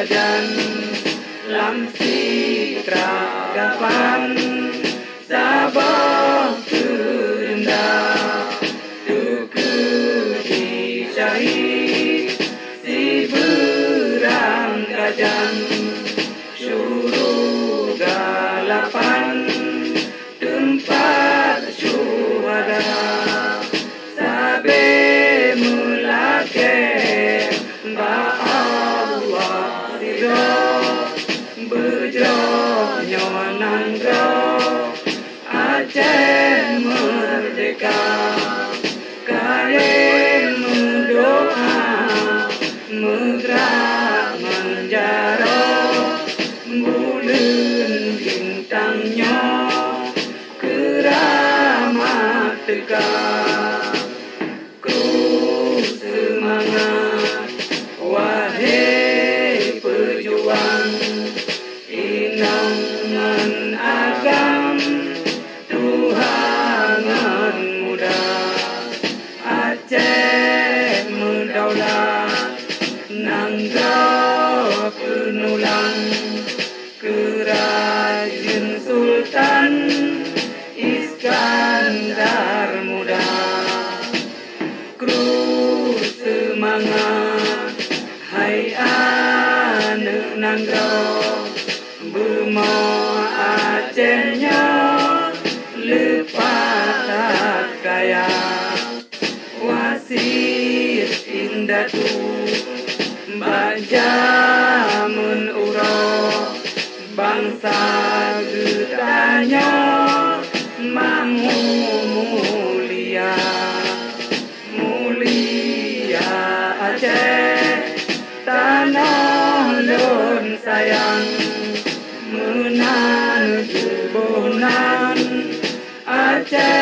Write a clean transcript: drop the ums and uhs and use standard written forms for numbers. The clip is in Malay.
kajan lamsi tragapan sabah kerendah tuku dicari si berang kajan suruh galapan tempat syuhada sabe mulake ba Allah ridho berjo nyonangro Aceh merdeka kaya mendoa megrak menjaro bulan bintangnya keramat tegak ku semangat wahai pejuang inangan agam Tuhangan muda Aceh mendaulat nanggap penulang kerajaan Sultan Iskandar muda kru semangat hai anak nanggro bemo Acehnya lepas kaya wasit indah tu bajamun uro bangsa getanya mamu mulia mulia Aceh tanah lun sayang menan bonan Aceh